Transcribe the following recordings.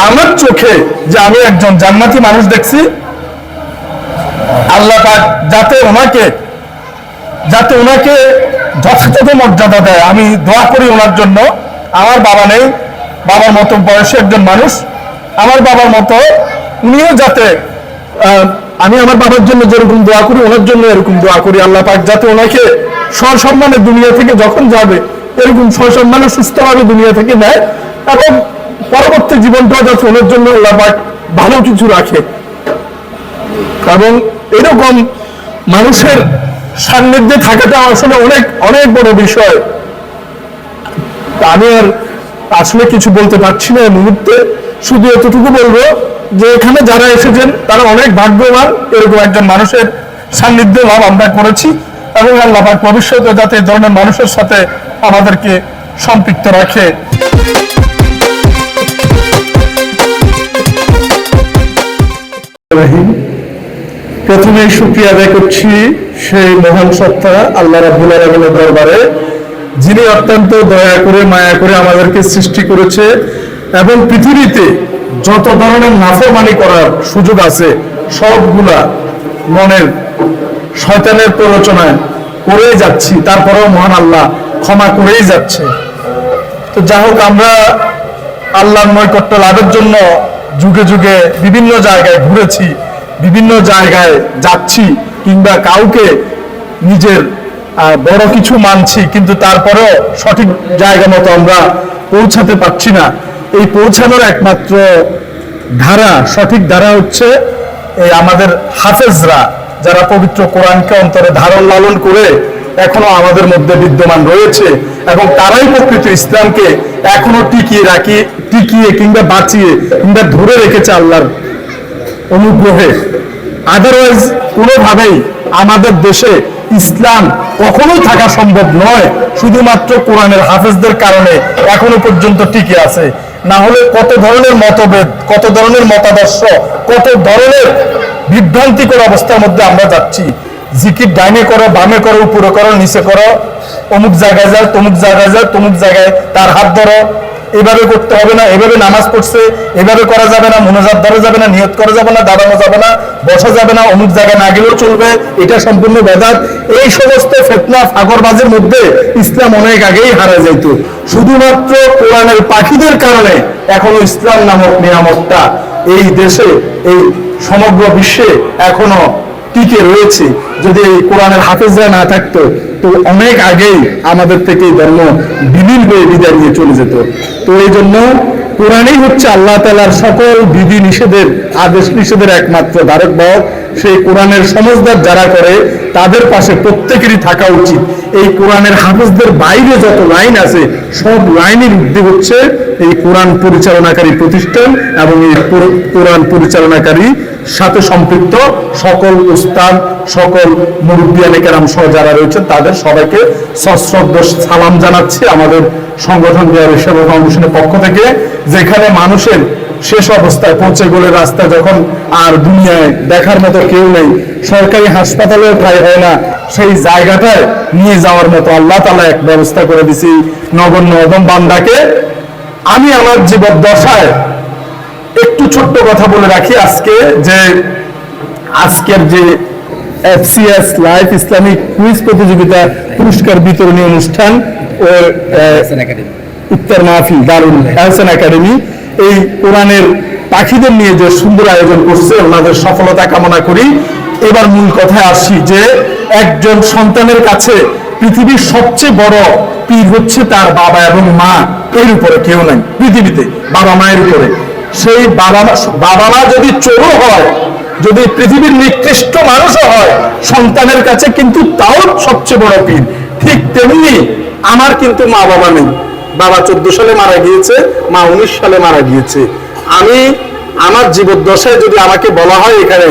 আমার চোখে যে আমি একজন জান্নাতি মানুষ দেখছি, আল্লাহ পাক যাতে ওনাকে যথাযথ মর্যাদা দেয়, আমি দোয়া করি ওনার জন্য। আমার বাবা নেই, বাবার মতো বয়সী একজন মানুষ, আমার বাবার মতো উনিও যাতে, আমি আমার বাবার জন্য যেরকম দোয়া করি ওনার জন্য এরকম দোয়া করি, আল্লাহ পাক যাতে ওনাকে সসম্মানে দুনিয়া থেকে যখন যাবে এরকম সসম্মানে সুস্থভাবে দুনিয়া থেকে নেয়, এবং পরবর্তী জীবনটা যাতে ওনার জন্য আল্লাহ পাক ভালো কিছু রাখে। এবং এরকম মানুষের সান্নিধ্যে থাকাটা আসলে অনেক অনেক বড় বিষয়। আমি আর আসলে কিছু বলতে পারছি না এই মুহূর্তে, শুধু এতটুকু বলবো যে এখানে যারা এসেছেন তারা অনেক ভাগ্যবান, এরকম একজন মানুষের সান্নিধ্যে লাভ আমরা করেছি, এবং আল্লাহ পাক ভবিষ্যতে যাতে এই ধরনের মানুষের সাথে আমাদেরকে সম্পৃক্ত রাখে। প্রথমে শুকরিয়া আদায় করছি সেই মহান সত্তা আল্লাহ রাব্বুল আলামিনের দরবারে, যিনি অত্যন্ত দয়া করে মায়া করে আমাদেরকে সৃষ্টি করেছে, এবং পৃথিবীতে যত ধরনের নাফরমানি করার সুযোগ আছে সবগুলা মনের শয়তানের প্ররোচনায় করেই যাচ্ছি, তারপরেও মহান আল্লাহ ক্ষমা করেই যাচ্ছে। তো যাই হোক, আমরা আল্লাহর নৈকট্য লাভের জন্য যুগে যুগে বিভিন্ন জায়গায় ঘুরেছি, বিভিন্ন জায়গায় যাচ্ছি, কিংবা কাউকে নিজের বড় কিছু মানছি, কিন্তু তারপরেও সঠিক জায়গা মতো আমরা পৌঁছাতে পারছি না। এই পৌঁছানোর একমাত্র ধারা, সঠিক ধারা হচ্ছে এই আমাদের হাফেজরা, যারা পবিত্র কোরআনকে অন্তরে ধারণ লালন করে এখনো আমাদের মধ্যে বিদ্যমান রয়েছে, এবং তারাই প্রকৃত ইসলামকে এখনো টিকিয়ে কিংবা বাঁচিয়ে কিংবা ধরে রেখেছে আল্লাহর অনুগ্রহে। আদারওয়াইজ কোনোভাবেই আমাদের দেশে ইসলাম কখনোই থাকা সম্ভব নয়, শুধুমাত্র কোরআনের হাফেজদের কারণে এখনো পর্যন্ত টিকে আছে। না হলে কত ধরনের মতভেদ, কত ধরনের মতাদর্শ, কত ধরনের বিভ্রান্তিকর অবস্থার মধ্যে আমরা যাচ্ছি। জিকির ডাইনে করো, বামে করো, উপরে করো, নিচে করো, অমুক জায়গায় যাও, তমুক জায়গায় যাও, তমুক জায়গায় তার হাত ধরো, এভাবে করতে হবে না, এভাবে নামাজ পড়ছে, এভাবে করা যাবে না, মোনাজাত ধরা যাবে না, নিয়ত করা যাবে না, দাঁড়ানো যাবে না, বসা যাবে না, অমুক জায়গায় না গেলেও চলবে, এটা সম্পূর্ণ বেদাত। এই সমস্ত ফিতনা ফাগরবাজের মধ্যে ইসলাম অনেক আগেই হারা যেত। শুধুমাত্র কোরআনের পাখিদের কারণে এখনো ইসলাম নামক নিয়ামতটা এই দেশে, এই সমগ্র বিশ্বে এখনো টিকে রয়েছে। যদি এই কোরআনের হাফেজরা না থাকতো তো অনেক আগেই আমাদের থেকে ধর্ম বিলীন হয়ে বিদায় নিয়ে চলে যেত। তো এই জন্য কোরআনই হচ্ছে আল্লাহ তাআলার সকল বিধি নিষেধের, আদেশ নিষেধের একমাত্র ধারক বাহক। সেই কোরআনের সমজদার যারা করে তাদের পাশে প্রত্যেকেরই থাকা উচিত। এই কোরআনের হাফেজদের বাইরে যত লাইন আছে সব লাইনের উদ্যোগ হচ্ছে এই কোরআন পরিচালনাকারী প্রতিষ্ঠান এবং এই কোরআন পরিচালনাকারী সাথে সম্পৃক্ত সকল উস্তাদ, সকল মুরব্বিয়ানে কেরাম সহ যারা রয়েছেন তাদের সবাইকে সশ্রদ্ধ সালাম জানাচ্ছি আমাদের সংগঠন বিহারের সেবা ফাউন্ডেশনের পক্ষ থেকে। যেখানে মানুষের শেষ অবস্থায় পৌঁছে গেলে রাস্তায় যখন আর দুনিয়ায় দেখার মতো কেউ নেই, সরকারি হাসপাতালেও প্রায় হয় না, সেই জায়গাটায় নিয়ে যাওয়ার মতো আল্লাহ তাআলা এক ব্যবস্থা করে দিছি নগণ্য এবং বান্দাকে। আমি আমার জীবদ্দশায় একটু ছোট্ট কথা বলে রাখি আজকে, যে আজকের যে FCS লাইভ ইসলামিক কুইজ প্রতিযোগিতা পুরস্কার বিতরণী অনুষ্ঠান ও ইফতার মাহফিল দারুল এহসান একাডেমি এই কোরআনের পাখিদের নিয়ে যে সুন্দর আয়োজন করছে, ওনাদের সফলতা কামনা করি। এবার মূল কথায় আসি যে একজন সন্তানের কাছে পৃথিবীর সবচেয়ে বড় পীর হচ্ছে তার বাবা এবং মা। এর উপরে কেউ নাই পৃথিবীতে, বাবা মায়ের উপরে। সেই বাবা মা যদি চোরও হয়, যদি পৃথিবীর নিকৃষ্ট মানুষও হয়, সন্তানের কাছে কিন্তু তাও সবচেয়ে বড় পীর। ঠিক তেমনি আমার কিন্তু মা বাবা নেই। বাবা 14 সালে মারা গিয়েছে, মা 19 সালে মারা গিয়েছে। আমি আমার জীবদ্দশায় যদি আমাকে বলা হয় এখানে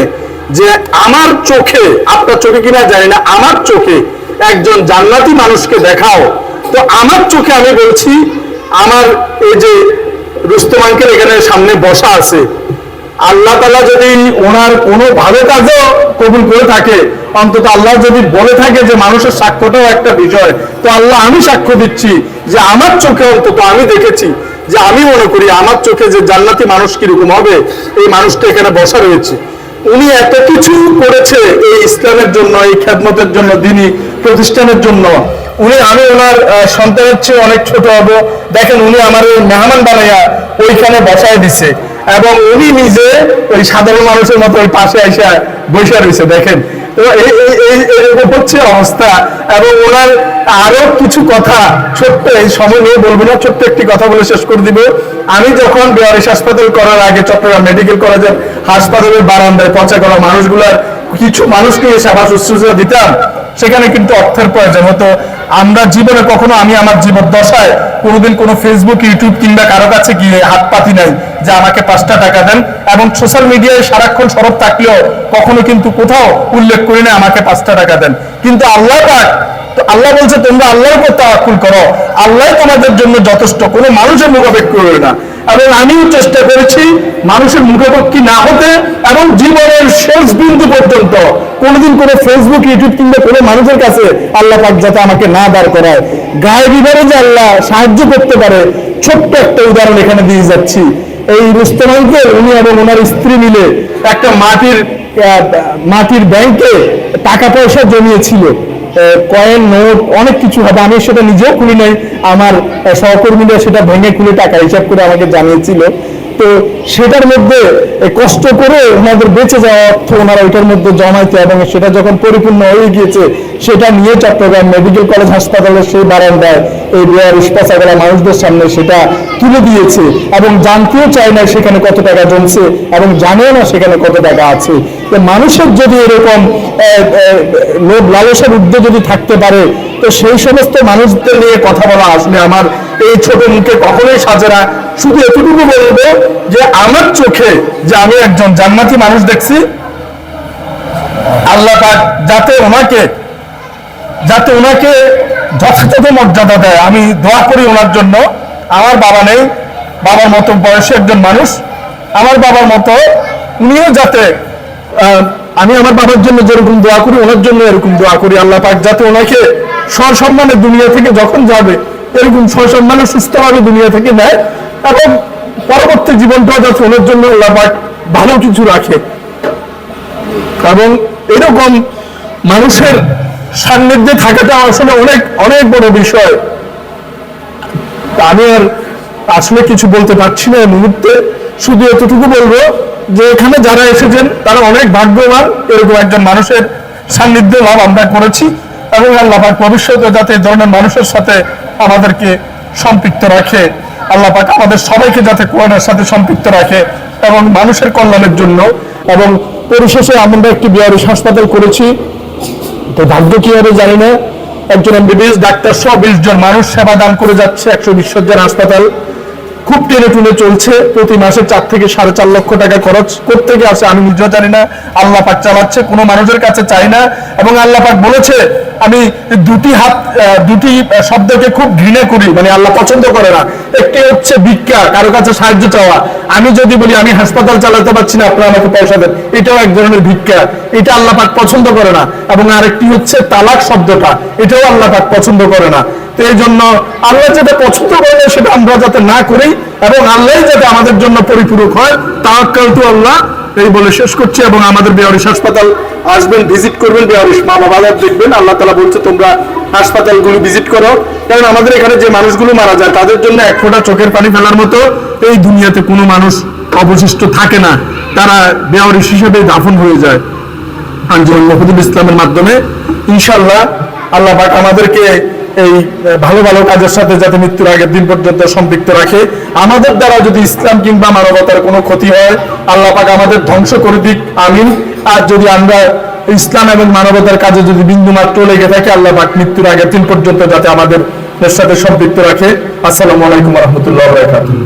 যে আমার চোখে, আপনার চোখে কিনা জানি না, আমার চোখে একজন জান্নাতি মানুষকে দেখাও, তো আমার চোখে আমি বলছি, আমার এই যে রুস্তম আঙ্কেল এখানে সামনে বসা আছে, আল্লাহ তাআলা যদি ওনার কোনো ভালো কাজও কবুল করে থাকে, অন্তত আল্লাহ যদি বলে থাকে যে মানুষের সাক্ষ্যটাও একটা বিষয়, তো আল্লাহ আমি সাক্ষ্য দিচ্ছি যে আমার চোখে অন্তত আমি দেখেছি যে আমি মনে করি আমার চোখে যে জান্নাতি মানুষ কিরকম হবে, এই মানুষটা এখানে বসা রয়েছে। উনি এত কিছু করেছে এই ইসলামের জন্য, এই খেদমতের জন্য, দিনী প্রতিষ্ঠানের জন্য। আমি ওনার সন্তানের চেয়ে অনেক ছোট হব। দেখেন উনি আমার মেহমান বানাইয়া ওইখানে বসায় দিছে, এবং উনি নিজে ওই সাধারণ মানুষের মতো ওই পাশে এসে বসে রয়েছে। দেখেন তো এরকম হচ্ছে অবস্থা। এবং ওনার আরো কিছু কথা ছোট্ট, এই সময় নিয়ে বলবো না, ছোট্ট একটি কথা বলে শেষ করে দিব। আমি যখন বেয়ারিশ হাসপাতাল করার আগে চট্টগ্রাম মেডিকেল কলেজের হাসপাতালের বারান্দায় পচা করা মানুষগুলার কিছু মানুষকে সেবা শুশ্রূষা দিতাম, সেখানে কিন্তু অর্থের প্রয়োজন হতো। আমরা জীবনে কখনো, আমি আমার জীবন দশায় কোনোদিন কোনো ফেসবুক, ইউটিউব কিংবা কারো কাছে গিয়ে হাত পাতি নাই যে আমাকে 5টা টাকা দেন, এবং সোশ্যাল মিডিয়ায় সারাক্ষণ সরব থাকলেও কখনো কিন্তু কোথাও উল্লেখ করি না আমাকে 5টা টাকা দেন। কিন্তু আল্লাহ পাক, আল্লাহ বলছে তোমরা আল্লাহর উপর তাওয়াক্কুল করো, আল্লাহ তোমাদের জন্য যথেষ্ট, কোনো মানুষের মুখাপেক্ষী করবে না। এবং আমিও চেষ্টা করেছি মানুষের মুখাপেক্ষী না হতে, এবং জীবনের শেষ বিন্দু পর্যন্ত কোনোদিন কোনো ফেসবুক, ইউটিউব কিংবা কোনো মানুষের কাছে আল্লাহ পাক যাতে আমাকে না দাঁড় করায়। গায়ে বিবারে যে আল্লাহ সাহায্য করতে পারে, ছোট্ট একটা উদাহরণ এখানে দিয়ে যাচ্ছি। এই রুস্তম আঙ্কেল, উনি এবং ওনার স্ত্রী মিলে একটা মাটির ব্যাংকে টাকা পয়সা জমিয়েছিল, কয়েন, নোট, অনেক কিছু হবে। আমি সেটা নিজেও খুলি নাই, আমার সহকর্মীরা সেটা ভেঙে খুলে টাকা হিসাব করে আমাকে জানিয়েছিল। তো সেটার মধ্যে কষ্ট করে ওনাদের বেঁচে যাওয়া অর্থ ওনারা ওইটার মধ্যে জমাইতে, এবং সেটা যখন পরিপূর্ণ হয়ে গিয়েছে সেটা নিয়ে চট্টগ্রাম মেডিকেল কলেজ হাসপাতালের সেই বারান্দায় এই বেয়ারিশ পচাগলা মানুষদের সামনে সেটা তুলে দিয়েছে, এবং জানতেও চায় না সেখানে কত টাকা জমছে, এবং জানেও না সেখানে কত টাকা আছে। মানুষের যদি এরকম লোভ লালসার ঊর্ধ্বে যদি থাকতে পারে, তো সেই সমস্ত মানুষদের নিয়ে কথা বলা আসলে আমার এই ছোট মুখে কখনোই সাজে না। শুধু এতটুকু বলবো যে আমার চোখে যে আমি একজন জান্নাতি মানুষ দেখছি, আল্লাহ পাক যাতে ওনাকে যথাযথ মর্যাদা দেয়, আমি দোয়া করি ওনার জন্য। আমার বাবা নেই, বাবার মতো বয়সী একজন মানুষ, আমার বাবার মতো উনিও যাতে, আমি আমার বাবার জন্য যেরকম দোয়া করি ওনার জন্য এরকম দোয়া করি, আল্লাহ পাক যাতে ওনাকে সসম্মানে দুনিয়া থেকে যখন যাবে এরকম সসম্মানে সুস্থভাবে দুনিয়া থেকে নেয়, এবং পরবর্তী জীবনটাও যাতে ওনার জন্য আল্লাহ পাক ভালো কিছু রাখে। এবং এরকম মানুষের সান্নিধ্যে থাকাটা আসলে অনেক অনেক বড় বিষয়। আমি আর আসলে কিছু বলতে পারছি না এই মুহূর্তে, শুধু এতটুকু বলবো যে এখানে যারা এসেছেন তারা অনেক ভাগ্যবান, এরকম একজন মানুষের সান্নিধ্যে লাভ আমরা করেছি। এবং আল্লাহ পাক ভবিষ্যতে যাতে এই ধরনের মানুষের সাথে আমাদেরকে সম্পৃক্ত রাখে, আল্লাহ পাক আমাদের সবাইকে যাতে কোরআনের সাথে সম্পৃক্ত রাখে এবং মানুষের কল্যাণের জন্য। এবং পরিশেষে আমরা একটি বেয়ারিশ হাসপাতাল করেছি, তো ভাগ্য কি হবে জানি না, একজন এমবিবিএস ডাক্তার 120 জন মানুষ সেবা দান করে যাচ্ছে। 120 শয্যার হাসপাতাল খুব টেনে টুনে চলছে। প্রতি মাসে 4 থেকে 4.5 লক্ষ টাকা খরচ করতে গিয়ে আসে, আমি নিজেও জানি না, আল্লাহ পাক চালাচ্ছে, কোনো মানুষের কাছে চাই না। এবং আল্লাহ পাক বলেছে আমি দুটি শব্দকে খুব ঘৃণা করি, মানে আল্লাহ পছন্দ করে না। একটি হচ্ছে ভিক্ষা, কারো কাছে সাহায্য চাওয়া। আমি যদি বলি আমি হাসপাতাল চালাতে পারছি না, আপনারা আমাকে পয়সা দেন, এটাও এক ধরনের ভিক্ষা, এটা আল্লাহ পাক পছন্দ করে না। এবং আরেকটি হচ্ছে তালাক শব্দটা, এটাও আল্লাহ পাক পছন্দ করে না। তো এই জন্য আল্লাহ যেটা পছন্দ করে না সেটা আমরা যাতে না করি, এবং আল্লাহ যাতে আমাদের জন্য পরিপূরক হয়, তাওয়াক্কাল টু আল্লাহ, এই বলে শেষ করছি। এবং আমাদের বেয়ারিশ হাসপাতাল আসবেন, ভিজিট করবেন, বেয়ারিশ মা বাবাদের দেখবেন। আল্লাহ তাআলা বলছে তোমরা হাসপাতালগুলো ভিজিট করো, কারণ আমাদের এখানে যে মানুষগুলো মারা যায় তাদের জন্য এক ফোঁটা চোখের পানি ফেলার মতো এই দুনিয়াতে কোনো মানুষ অবশিষ্ট থাকে না, তারা বেয়ারিশ হিসেবে দাফন হয়ে যায় আঞ্জুমান মুফতিউল ইসলামের মাধ্যমে। ইনশাআল্লাহ আল্লাহ পাক আমাদেরকে এই ভালো ভালো কাজের সাথে যাতে মৃত্যুর আগের দিন পর্যন্ত সম্পৃক্ত রাখে। আমাদের দ্বারা যদি ইসলাম কিংবা মানবতার কোনো ক্ষতি হয় আল্লাহ পাক আমাদের ধ্বংস করে দিক, আমিন। আর যদি আমরা ইসলাম এবং মানবতার কাজে যদি বিন্দুমাত্র লেগে থাকে আল্লাহ পাক মৃত্যুর আগের দিন পর্যন্ত যাতে আমাদের সাথে সম্পৃক্ত রাখে। আসসালামু আলাইকুম ওয়া রাহমাতুল্লাহি ওয়া বারাকাতুহু।